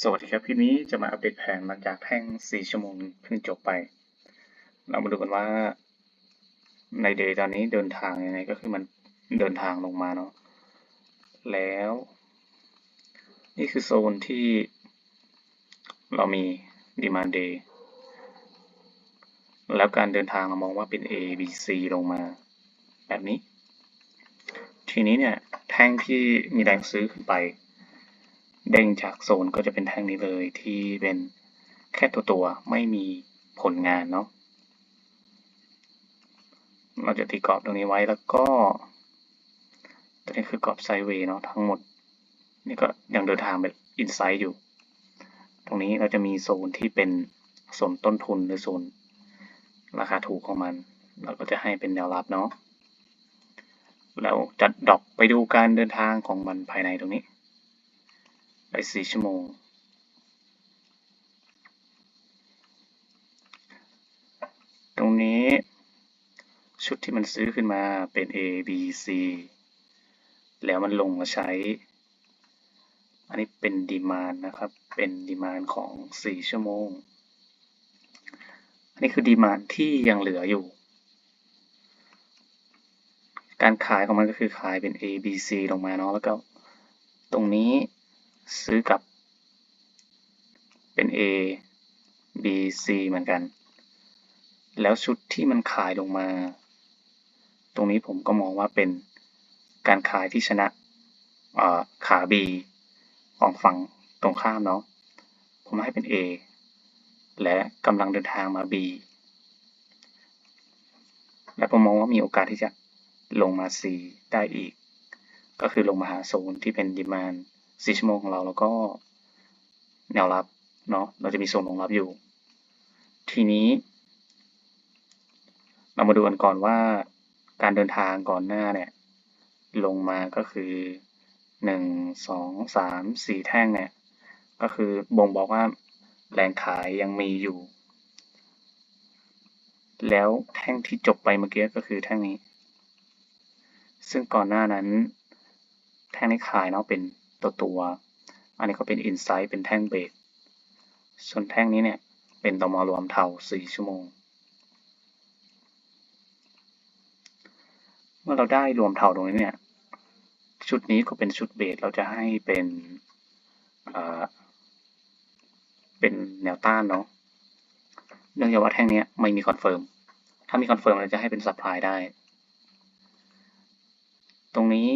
สวัสดีครับคลิปนี้จะมาอัปเดตแผนหลังจากแท่ง4ชั่วโมงเพิ่งจบไปเรามาดูกันว่าในเดย์ตอนนี้เดินทางยังไงก็คือมันเดินทางลงมาเนาะแล้วนี่คือโซนที่เรามี Demand Day แล้วการเดินทางเรามองว่าเป็น A B C ลงมาแบบนี้ทีนี้เนี่ยแท่งที่มีแรงซื้อขึ้นไปเด้งจากโซนก็จะเป็นแท่งนี้เลยที่เป็นแค่ตัวไม่มีผลงานเนาะเราจะตีกรอบตรงนี้ไว้แล้วก็ตัวนี้คือกรอบไซด์เวย์เนาะทั้งหมดนี่ก็ยังเดินทางเป็นอินไซด์อยู่ตรงนี้เราจะมีโซนที่เป็นโซนต้นทุนหรือโซนราคาถูกของมันเราก็จะให้เป็นแนวรับเนาะแล้วจัดดรอปไปดูการเดินทางของมันภายในตรงนี้ไป4ชั่วโมงตรงนี้ชุดที่มันซื้อขึ้นมาเป็น A B C แล้วมันลงมาใช้อันนี้เป็นดีมานด์นะครับเป็นดีมานด์ของ4ชั่วโมงอันนี้คือดีมานด์ที่ยังเหลืออยู่การขายของมันก็คือขายเป็น A B C ลงมาเนาะแล้วก็ตรงนี้ซื้อกลับเป็น A B C เหมือนกันแล้วชุดที่มันขายลงมาตรงนี้ผมก็มองว่าเป็นการขายที่ชนะขา B ของฝั่งตรงข้ามเนาะผมให้เป็น A และกำลังเดินทางมา B และผมมองว่ามีโอกาสที่จะลงมา C ได้อีกก็คือลงมาหาโซนที่เป็น demand 4ชั่วโมงของเราแล้วก็แนวรับเนาะเราจะมีโซนรองรับอยู่ทีนี้เรามาดูกันก่อนว่าการเดินทางก่อนหน้าเนี่ยลงมาก็คือ1 2 3 4แท่งเนี่ยก็คือบ่งบอกว่าแรงขายยังมีอยู่แล้วแท่งที่จบไปเมื่อกี้ก็คือแท่งนี้ซึ่งก่อนหน้านั้นแท่งนี้ขายเนาะเป็นตัวอันนี้ก็เป็นอินไซด์เป็นแท่งเบรกส่วนแท่งนี้เนี่ยเป็นตมรวมเทา4ชั่วโมงเมื่อเราได้รวมเทาตรงนี้เนี่ยชุดนี้ก็เป็นชุดเบรกเราจะให้เป็นแนวต้านเนาะเนื่องจากว่าแท่งนี้ไม่มีคอนเฟิร์มถ้ามีคอนเฟิร์มเราจะให้เป็นซัพพลายได้ตรงนี้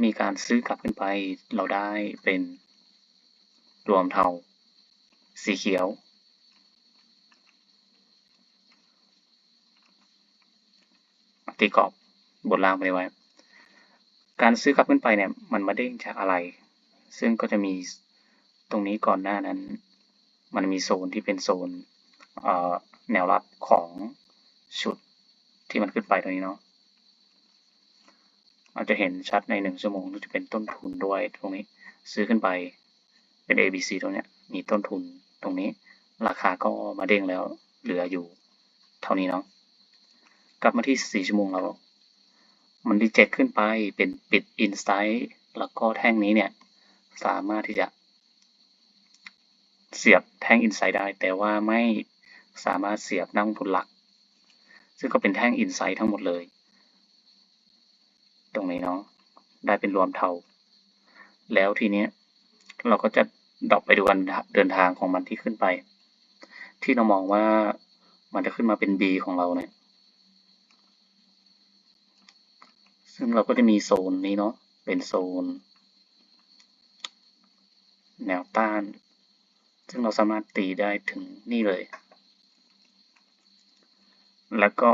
มีการซื้อกลับขึ้นไปเราได้เป็นรวมเทาสีเขียวตีกรอบบนล่างไปไว้การซื้อกลับขึ้นไปเนี่ยมันมาเด้งจากอะไรซึ่งก็จะมีตรงนี้ก่อนหน้านั้นมันมีโซนที่เป็นโซนแนวรับของชุดที่มันขึ้นไปตรงนี้เนาะอาจจะเห็นชัดใน1ชั่วโมงจะเป็นต้นทุนด้วยตรงนี้ซื้อขึ้นไปเป็น ABC ตรงนี้มีต้นทุนตรงนี้ราคาก็มาเด้งแล้วเหลืออยู่เท่านี้เนาะกลับมาที่4ชั่วโมงแล้วมันรีเจ็คขึ้นไปเป็นปิดอินไซด์แล้วก็แท่งนี้เนี่ยสามารถที่จะเสียบแท่งอินไซด์ได้แต่ว่าไม่สามารถเสียบนักลงทุนหลักซึ่งก็เป็นแท่งอินไซด์ทั้งหมดเลยตรงนี้เนาะได้เป็นรวมเทาแล้วทีนี้เราก็จะดรอปไปดูการเดินทางของมันที่ขึ้นไปที่เรามองว่ามันจะขึ้นมาเป็น B ของเราเนี่ยซึ่งเราก็จะมีโซนนี้เนาะเป็นโซนแนวต้านซึ่งเราสามารถตีได้ถึงนี่เลยแล้วก็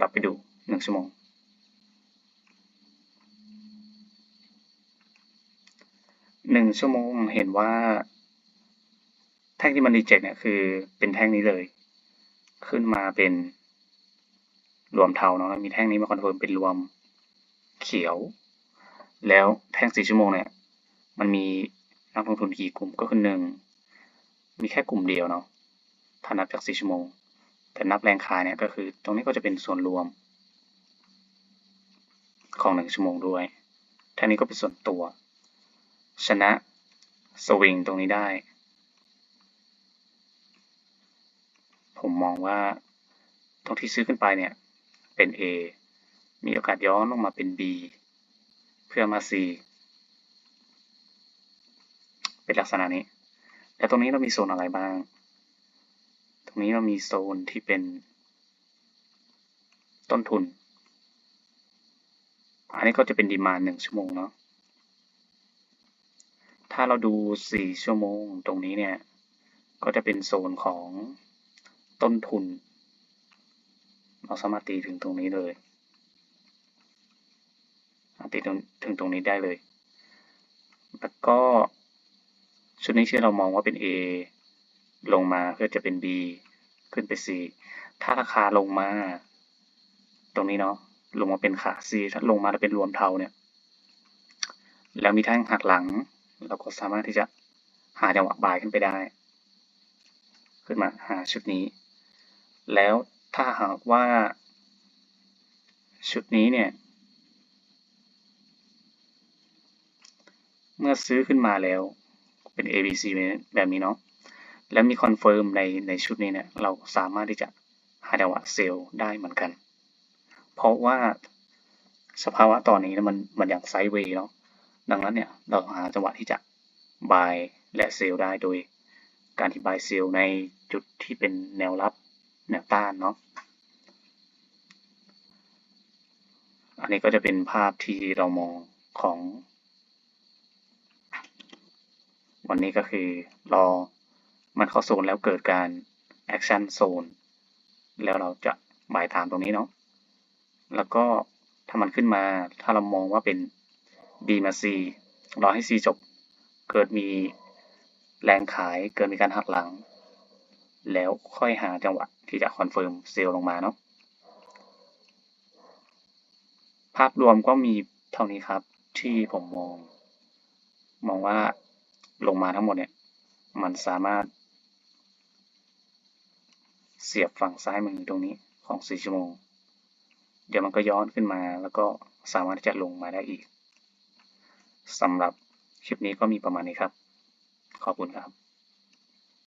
ดับไปดู1ชั่วโมง1ชั่วโมงเห็นว่าแท่งที่มันรีเจ็คเนี่ยคือเป็นแท่งนี้เลยขึ้นมาเป็นรวมเทาเนาะมีแท่งนี้มาคอนเฟิร์มเป็นรวมเขียวแล้วแท่ง4ชั่วโมงเนี่ยมันมีนักลงทุนกี่กลุ่มก็คือ1มีแค่กลุ่มเดียวเนาะถ้านับจาก4ชั่วโมงแต่นับแรงขายเนี่ยก็คือตรงนี้ก็จะเป็นส่วนรวมของ1ชั่วโมงด้วยแท่งนี้ก็เป็นส่วนตัวชนะ สวิงตรงนี้ได้ผมมองว่าตรงที่ซื้อขึ้นไปเนี่ยเป็น A มีโอกาสย้อนลงมาเป็น B เพื่อมา C เป็นลักษณะนี้แล้วตรงนี้เรามีโซนอะไรบ้างตรงนี้เรามีโซนที่เป็นต้นทุนอันนี้ก็จะเป็นดีมานด์1 ชั่วโมงเนาะถ้าเราดู4 ชั่วโมงตรงนี้เนี่ยก็จะเป็นโซนของต้นทุนเราสามารถตีถึงตรงนี้เลยตีถึงตรงนี้ได้เลยแล้วก็ชุดนี้ที่เรามองว่าเป็น A ลงมาก็จะเป็น B ขึ้นไป C ถ้าราคาลงมาตรงนี้เนาะลงมาเป็นขา C ถ้าลงมาแล้วเป็นรวมเทาเนี่ยแล้วมีแท่งหักหลังเราก็สามารถที่จะหาจังหวะบายขึ้นไปได้ขึ้นมาหาชุดนี้แล้วถ้าหากว่าชุดนี้เนี่ยเมื่อซื้อขึ้นมาแล้วเป็น ABC แบบนี้เนาะแล้วมีคอนเฟิร์มในชุดนี้เนี่ยเราสามารถที่จะหาจังหวะเซลล์ได้เหมือนกันเพราะว่าสภาวะตอนนี้มันอย่างไซด์เวย์เนาะดังนั้นเนี่ยเราหาจังหวะที่จะ buy และเซลล์ได้โดยการที่ buy เซลล์ในจุดที่เป็นแนวรับแนวต้านเนาะอันนี้ก็จะเป็นภาพที่เรามองของวันนี้ก็คือรอมันเข้าโซนแล้วเกิดการ action zone แล้วเราจะ buy ตามตรงนี้เนาะแล้วก็ถ้ามันขึ้นมาถ้าเรามองว่าเป็น B มา C รอให้ C จบเกิดมีแรงขายเกิดมีการหักหลังแล้วค่อยหาจังหวะที่จะคอนเฟิร์มเซลล์ลงมาเนาะภาพรวมก็มีเท่านี้ครับที่ผมมองว่าลงมาทั้งหมดเนี่ยมันสามารถเสียบฝั่งซ้ายมือตรงนี้ของ4 ชั่วโมงเดี๋ยวมันก็ย้อนขึ้นมาแล้วก็สามารถที่จะลงมาได้อีกสำหรับคลิปนี้ก็มีประมาณนี้ครับขอบคุณครับ